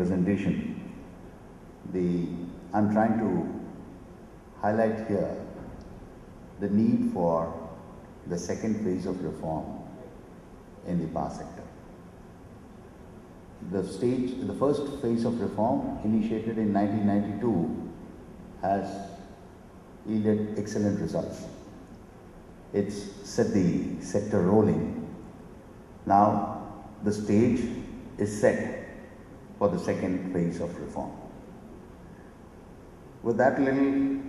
presentation. I'm trying to highlight here the need for the second phase of reform in the power sector. The first phase of reform, initiated in 1992, has yielded excellent results. It's set the sector rolling. Now the stage is set for the second phase of reform. With that little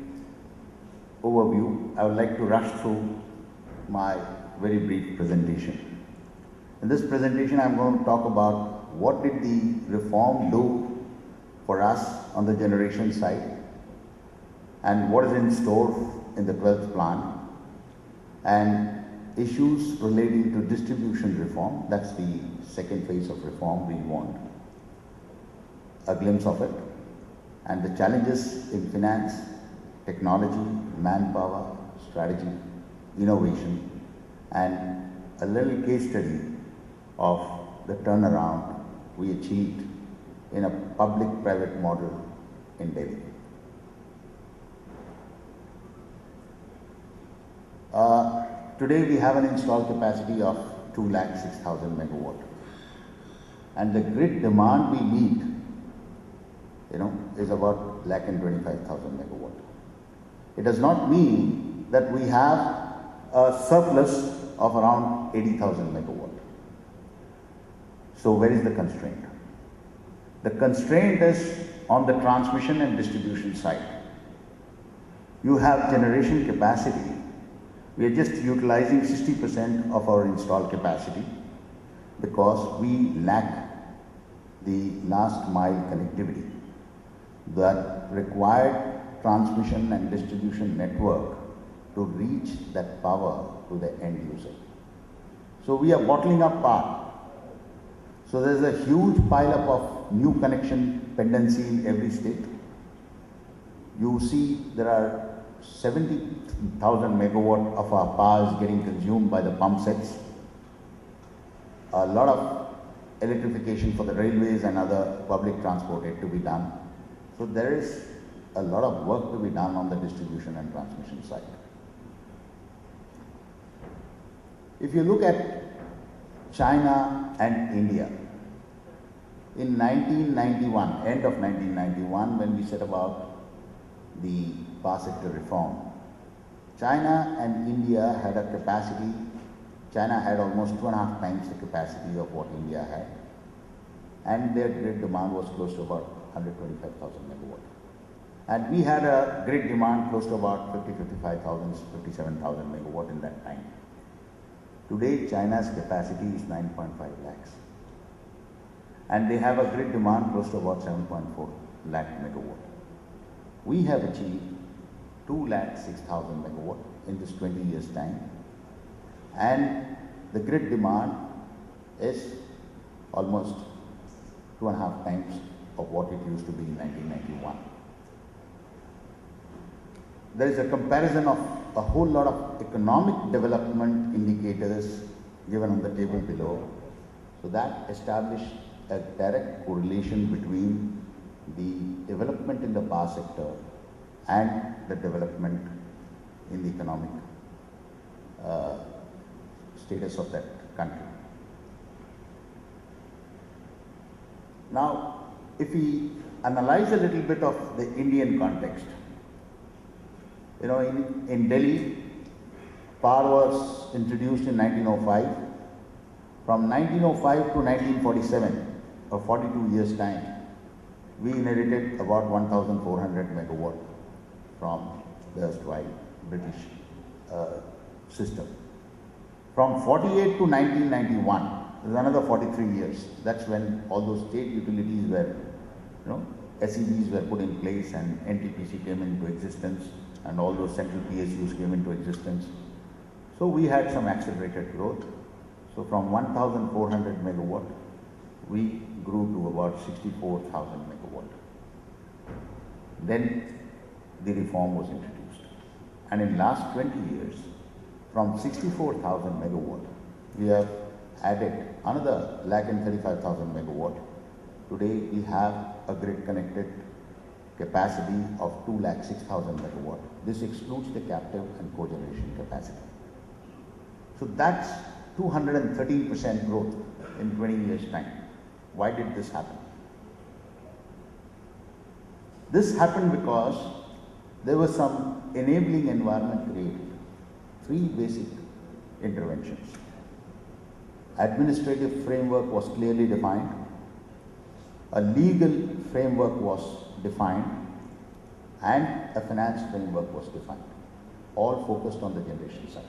overview, I would like to rush through my very brief presentation. In this presentation, I'm going to talk about what did the reform do for us on the generation side, and what is in store in the 12th plan, and issues relating to distribution reform. That's the second phase of reform we want. A glimpse of it, and the challenges in finance, technology, manpower, strategy, innovation, and a little case study of the turnaround we achieved in a public-private model in Delhi. Today we have an installed capacity of 206,000 megawatt, and the grid demand we meet, is about 125,000 megawatt. It does not mean that we have a surplus of around 80,000 megawatt. So where is the constraint? The constraint is on the transmission and distribution side. You have generation capacity. We are just utilizing 60% of our installed capacity because we lack the last mile connectivity, that required transmission and distribution network to reach that power to the end user. So we are bottling up power. So there is a huge pileup of new connection pendency in every state. You see there are 70,000 megawatt of our power is getting consumed by the pump sets. A lot of electrification for the railways and other public transport yet to be done. So there is a lot of work to be done on the distribution and transmission side. If you look at China and India, in 1991, end of 1991, when we set about the power sector reform, China and India had a capacity. China had almost 2.5 times the capacity of what India had, and their grid demand was close to about 125,000 megawatt. And we had a grid demand close to about 55,000, 57,000 megawatt in that time. Today, China's capacity is 9.5 lakhs. And they have a grid demand close to about 7.4 lakh megawatt. We have achieved 206,000 megawatt in this 20 years time. And the grid demand is almost 2.5 times of what it used to be in 1991. There is a comparison of a whole lot of economic development indicators given on the table below. So that established a direct correlation between the development in the power sector and the development in the economic status of that country. Now, if we analyze a little bit of the Indian context, in Delhi, power was introduced in 1905. From 1905 to 1947, or 42 years' time, we inherited about 1,400 megawatt from the erstwhile British system. From 48 to 1991, there's another 43 years. That's when all those state utilities were, SEBs were put in place, and NTPC came into existence, and all those central PSUs came into existence. So we had some accelerated growth. So from 1,400 megawatt, we grew to about 64,000 megawatt. Then the reform was introduced. And in last 20 years, from 64,000 megawatt, we have added another 135,000 megawatt Today we have a grid connected capacity of 2,06,000 megawatt. This excludes the captive and cogeneration capacity. So that's 213% growth in 20 years' time. Why did this happen? This happened because there was some enabling environment created. Three basic interventions. Administrative framework was clearly defined. A legal framework was defined, and a finance framework was defined, all focused on the generation side.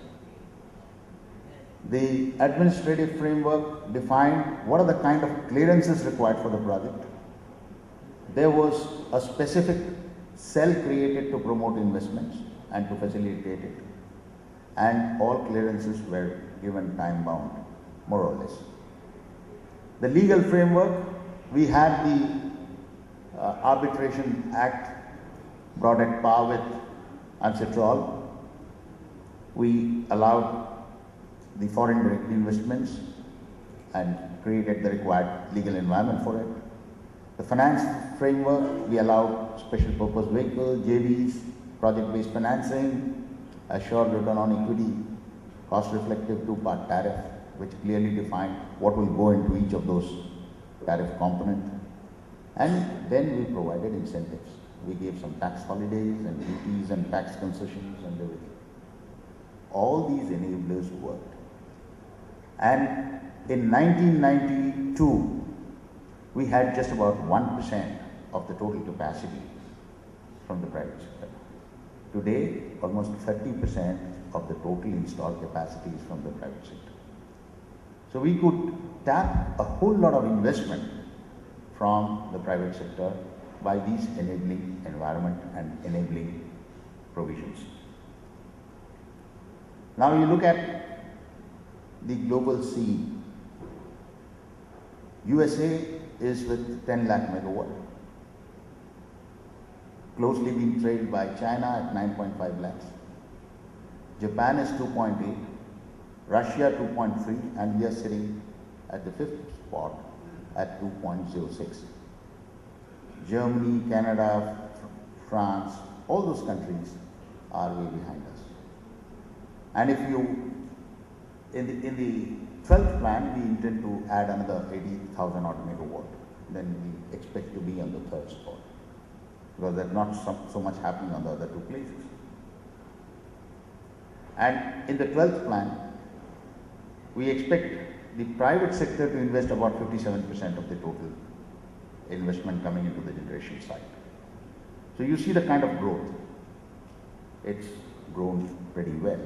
The administrative framework defined what are the kind of clearances required for the project. There was a specific cell created to promote investments and to facilitate it, and all clearances were given time bound, more or less. The legal framework, we had the Arbitration Act brought at par with UNCITRAL. We allowed the foreign direct investments and created the required legal environment for it. The finance framework, we allowed special purpose vehicles, JVs, project-based financing, assured return on equity, cost-reflective two-part tariff, which clearly defined what will go into each of those tariff components. And then we provided incentives. We gave some tax holidays and duties and tax concessions and everything. All these enablers worked. And in 1992, we had just about 1% of the total capacity from the private sector. Today, almost 30% of the total installed capacity is from the private sector. So we could tap a whole lot of investment from the private sector by these enabling environment and enabling provisions. Now you look at the global scene. USA is with 10 lakh megawatt, closely being trailed by China at 9.5 lakhs. Japan is 2.8, Russia 2.3, and we are sitting at the fifth spot at 2.06. Germany, Canada, France, all those countries are way behind us. And if you, in the 12th plan, we intend to add another 80,000 odd megawatt. Then we expect to be on the third spot, because there's not so much happening on the other two places. And in the 12th plan, we expect the private sector to invest about 57% of the total investment coming into the generation side. So you see the kind of growth. It's grown pretty well.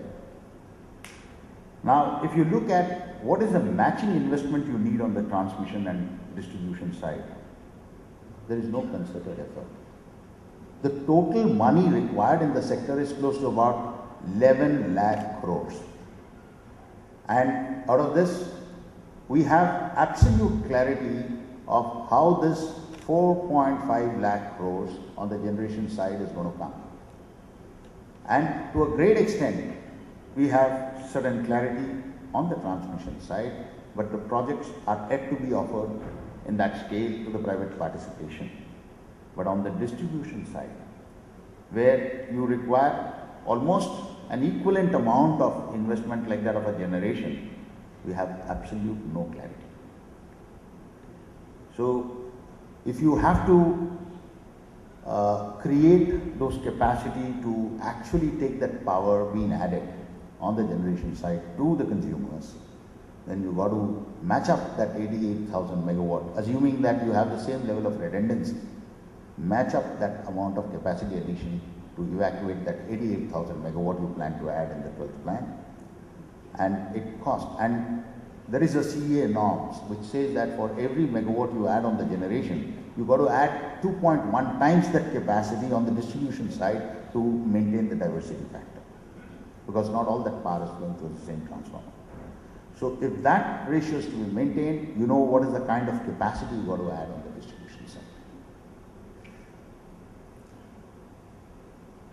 Now, if you look at what is the matching investment you need on the transmission and distribution side, there is no concerted effort. The total money required in the sector is close to about 11 lakh crores. And out of this, we have absolute clarity of how this 4.5 lakh crores on the generation side is going to come. And to a great extent, we have certain clarity on the transmission side, but the projects are yet to be offered in that scale to the private participation. But on the distribution side, where you require almost an equivalent amount of investment like that of a generation, we have absolute no clarity. So if you have to create those capacity to actually take that power being added on the generation side to the consumers, then you got to match up that 88,000 megawatt, assuming that you have the same level of redundancy, match up that amount of capacity addition to evacuate that 88,000 megawatt you plan to add in the 12th plan. And it costs. And there is a CEA norms which says that for every megawatt you add on the generation, you got to add 2.1 times that capacity on the distribution side to maintain the diversity factor, because not all that power is flowing through the same transformer. So if that ratio is to be maintained, you know what is the kind of capacity you got to add on the distribution side.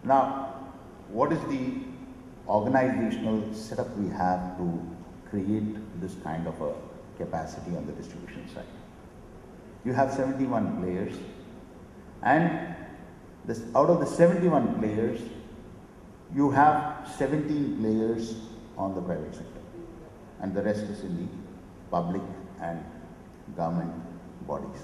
Now, what is the organizational setup we have to create this kind of a capacity on the distribution side? you have 71 players, and out of the 71 players, you have 17 players on the private sector, and the rest is in the public and government bodies.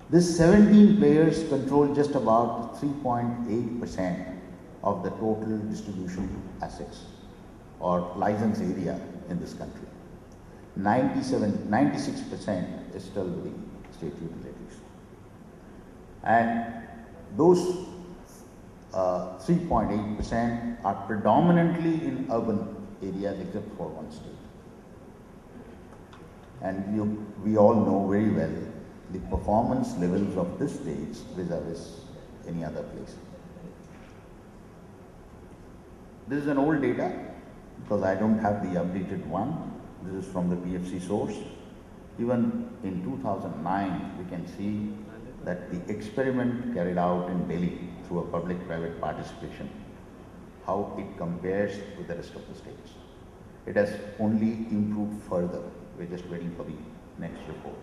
This 17 players control just about 3.8% of the total distribution assets or license area in this country. 96% is still with the state utilities. And those 3.8% are predominantly in urban areas except for one state. And we all know very well the performance levels of this state vis-a-vis any other place. This is an old data because I don't have the updated one. This is from the PFC source. Even in 2009, we can see that the experiment carried out in Delhi through a public-private participation, how it compares with the rest of the states. It has only improved further. We're just waiting for the next report.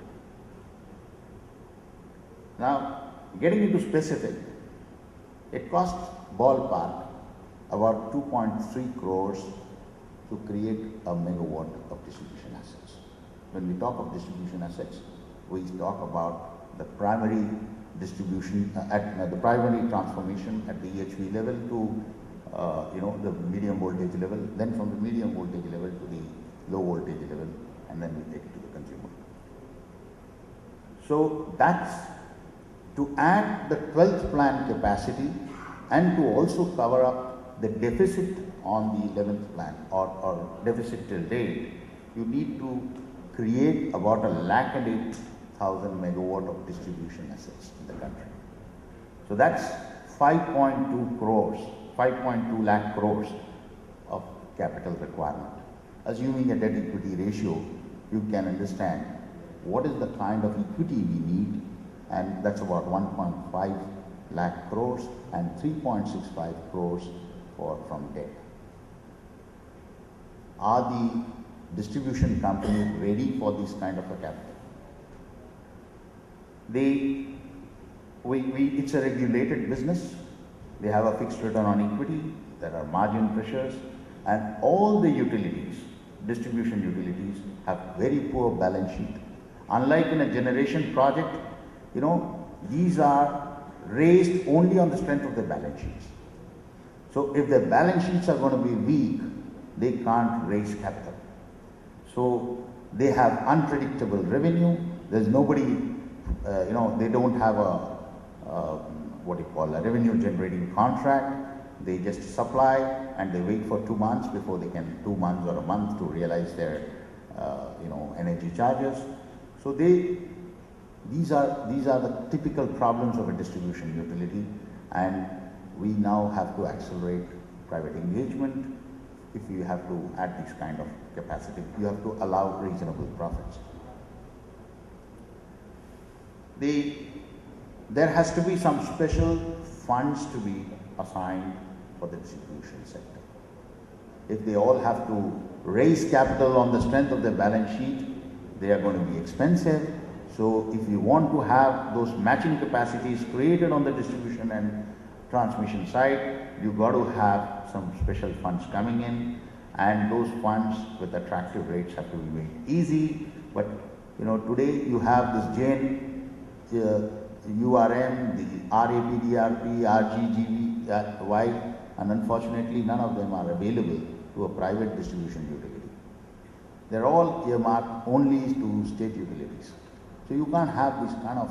Now, getting into specific, it cost ballpark about 2.3 crores to create a megawatt of distribution assets. When we talk of distribution assets, we talk about the primary distribution the primary transformation at the EHV level to the medium voltage level, then from the medium voltage level to the low voltage level, and then we take it to the consumer. So that's to add the 12th plan capacity and to also cover up the deficit on the 11th plan or deficit till date. You need to create about 108,000 megawatt of distribution assets in the country. So that's 5.2 lakh crores of capital requirement. Assuming a debt equity ratio, you can understand what is the kind of equity we need, and that's about 1.5 lakh crores and 3.65 crores from debt. Are the distribution companies ready for this kind of a capital? It's a regulated business. They have a fixed return on equity. There are margin pressures, and all the utilities, distribution utilities, have very poor balance sheet. Unlike in a generation project, these are raised only on the strength of their balance sheets. So if their balance sheets are going to be weak, they can't raise capital. So they have unpredictable revenue. There's nobody, they don't have a revenue generating contract. They just supply and they wait for 2 months before they can, 2 months or a month to realize their, energy charges. So these are the typical problems of a distribution utility, and we now have to accelerate private engagement. If you have to add this kind of capacity, you have to allow reasonable profits. There has to be some special funds to be assigned for the distribution sector. If they all have to raise capital on the strength of their balance sheet, they are going to be expensive. So if you want to have those matching capacities created on the distribution and transmission side, you've got to have some special funds coming in, and those funds with attractive rates have to be made easy. But today you have this GAIN, URM, the RAPDRP, RGGVY, and unfortunately none of them are available to a private distribution utility. They're all earmarked only to state utilities. So you can't have this kind of,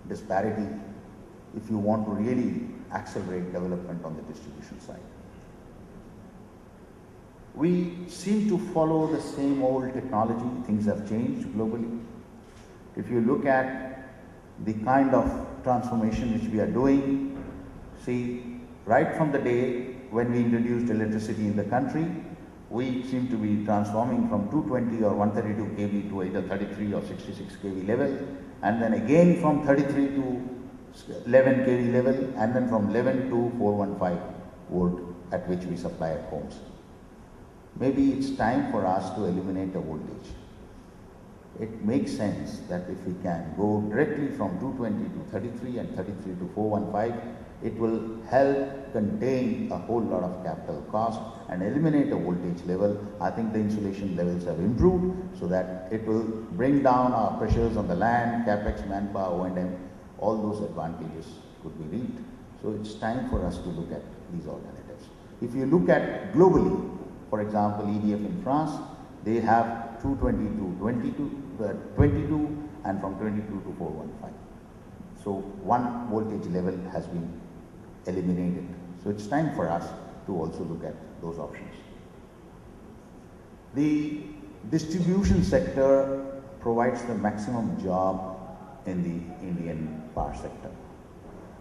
disparity if you want to really accelerate development on the distribution side. We seem to follow the same old technology. Things have changed globally. If you look at the kind of transformation which we are doing, see, right from the day when we introduced electricity in the country, we seem to be transforming from 220 or 132 kV to either 33 or 66 kV level, and then again from 33 to 11 kV level, and then from 11 to 415 volt at which we supply at homes. Maybe it's time for us to eliminate the voltage. it makes sense that if we can go directly from 220 to 33 and 33 to 415, it will help contain a whole lot of capital cost and eliminate a voltage level. I think the insulation levels have improved so that it will bring down our pressures on the land, capex, manpower, O&M, all those advantages could be reaped. So it's time for us to look at these alternatives. If you look at globally, for example, EDF in France, they have 220 to 22 and from 22 to 415. So one voltage level has been eliminated. So it's time for us to also look at those options. The distribution sector provides the maximum job in the Indian power sector.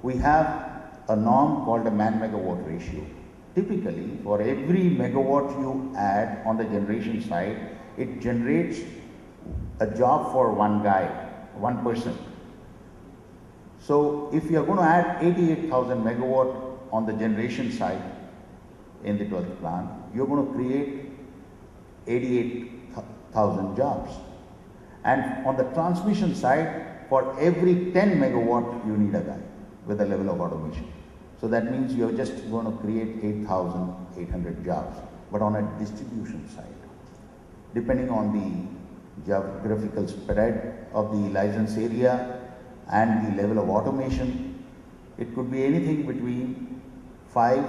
We have a norm called a man-megawatt ratio. Typically, for every megawatt you add on the generation side, it generates a job for one guy, one person. So if you are going to add 88,000 megawatt on the generation side in the 12th plan, you're going to create 88,000 jobs. And on the transmission side, for every 10 megawatt, you need a guy with a level of automation. So that means you're just going to create 8,800 jobs. But on a distribution side, depending on the geographical spread of the license area and the level of automation, it could be anything between 5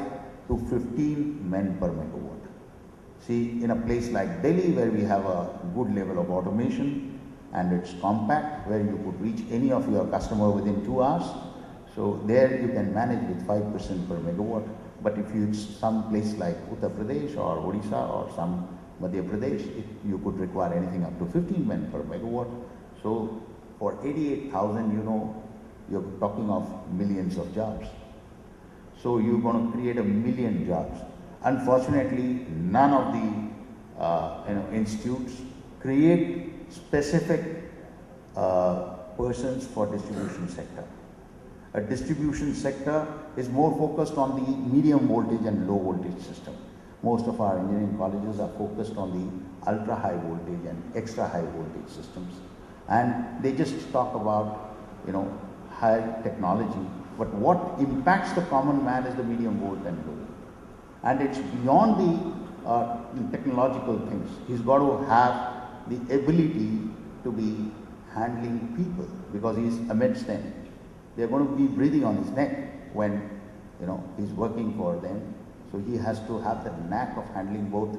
to 15 men per megawatt. See, in a place like Delhi where we have a good level of automation and it's compact, where you could reach any of your customer within 2 hours, so there you can manage with 5% per megawatt. But if you some place like Uttar Pradesh or Odisha or some Madhya Pradesh, you could require anything up to 15 men per megawatt. So for 88,000, you know, you're talking of millions of jobs. So you're going to create 1 million jobs. Unfortunately, none of the institutes create specific persons for distribution sector. A distribution sector is more focused on the medium voltage and low voltage system. Most of our engineering colleges are focused on the ultra high voltage and extra high voltage systems. And they just talk about, you know, high technology. But what impacts the common man is the medium volt and low. And it's beyond the technological things. He's got to have the ability to be handling people because he's amidst them. They're going to be breathing on his neck when, you know, he's working for them. So he has to have the knack of handling both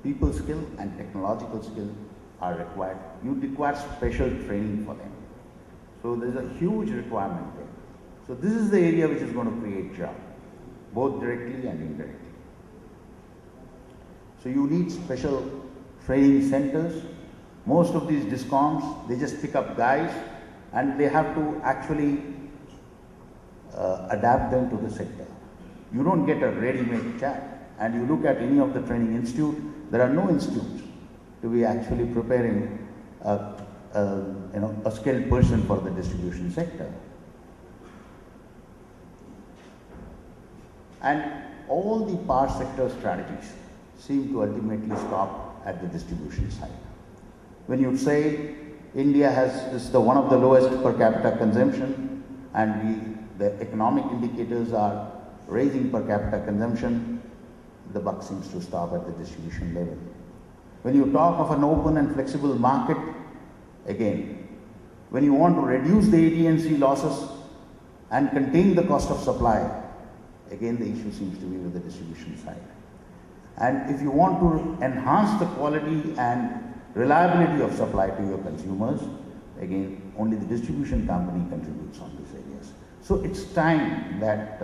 people skill and technological skill are required. You require special training for them. So there's a huge requirement there. So this is the area which is going to create jobs, both directly and indirectly. So you need special training centers. Most of these discoms, they just pick up guys and they have to actually adapt them to the sector. You don't get a ready-made chap. And you look at any of the training institute, there are no institutes to be actually preparing a skilled person for the distribution sector. And all the power sector strategies seem to ultimately stop at the distribution side. When you say India is one of the lowest per capita consumption and the economic indicators are raising per capita consumption, the buck seems to stop at the distribution level. When you talk of an open and flexible market, again, when you want to reduce the AT&C losses and contain the cost of supply, again the issue seems to be with the distribution side. And if you want to enhance the quality and reliability of supply to your consumers, again, only the distribution company contributes on these areas. So it's time that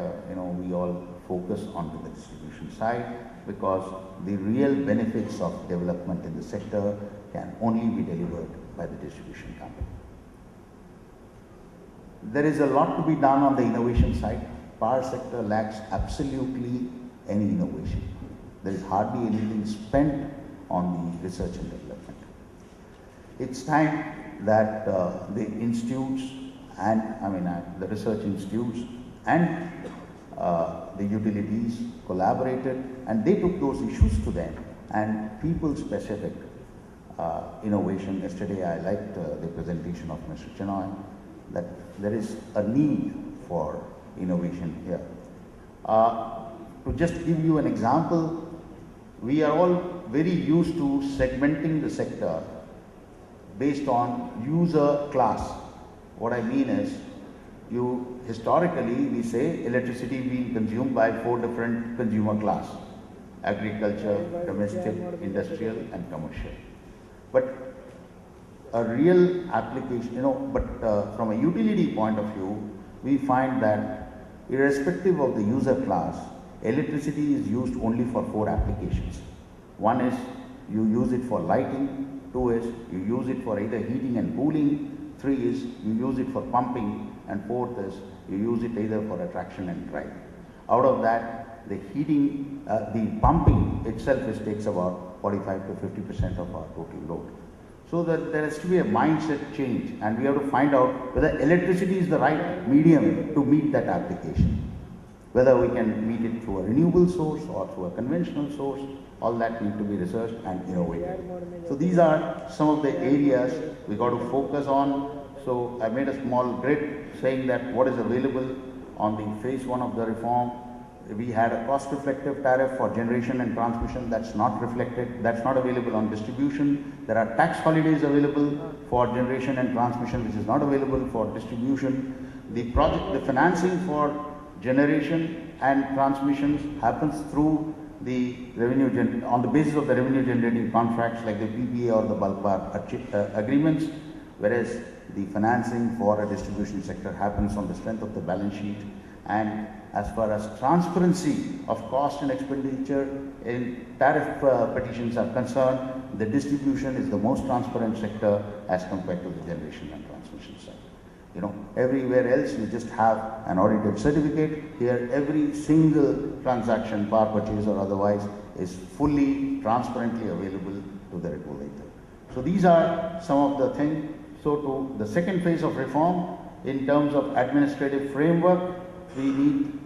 we all focus onto the distribution side because the real benefits of development in the sector can only be delivered by the distribution company. There is a lot to be done on the innovation side. Power sector lacks absolutely any innovation. There is hardly anything spent on the research and development. It's time that the institutes and the research institutes and the utilities collaborated and they took those issues to them and people specific innovation. Yesterday I liked the presentation of Mr. Chinoy, that there is a need for innovation here. To just give you an example, we are all very used to segmenting the sector based on user class. What I mean is, historically we say electricity being consumed by 4 different consumer class: agriculture, domestic, industrial and commercial. But a real application, from a utility point of view, we find that irrespective of the user class, electricity is used only for 4 applications. One is you use it for lighting, 2 is you use it for either heating and cooling, 3 is you use it for pumping, and 4th is you use it either for attraction and drive. Out of that, the heating, the pumping itself takes about 45 to 50% of our total load. So that there has to be a mindset change, and we have to find out whether electricity is the right medium to meet that application. Whether we can meet it through a renewable source or through a conventional source, all that need to be researched and innovated. So these are some of the areas we got to focus on. So I made a small grid saying that what is available on the phase 1 of the reform. We had a cost reflective tariff for generation and transmission that's not reflected, that's not available on distribution. There are tax holidays available for generation and transmission, which is not available for distribution. The financing for generation and transmissions happens through the revenue on the basis of the revenue generating contracts like the PPA or the bulk power agreements, whereas the financing for a distribution sector happens on the strength of the balance sheet. And as far as transparency of cost and expenditure in tariff petitions are concerned, the distribution is the most transparent sector as compared to the generation and transmission sector. Everywhere else you just have an audited certificate. Here every single transaction, power purchase or otherwise, is fully transparently available to the regulator. So these are some of the things. So to the second phase of reform, in terms of administrative framework, we need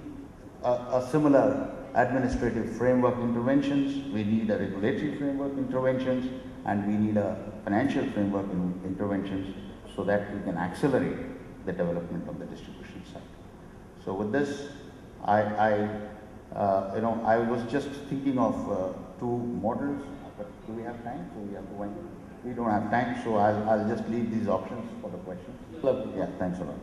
a similar administrative framework interventions, we need a regulatory framework interventions, and we need a financial framework interventions so that we can accelerate the development of the distribution side. So with this, I was just thinking of 2 models, but do we have time? So we have to wind up. We don't have time, so I'll just leave these options for the questions. Yeah, thanks a lot.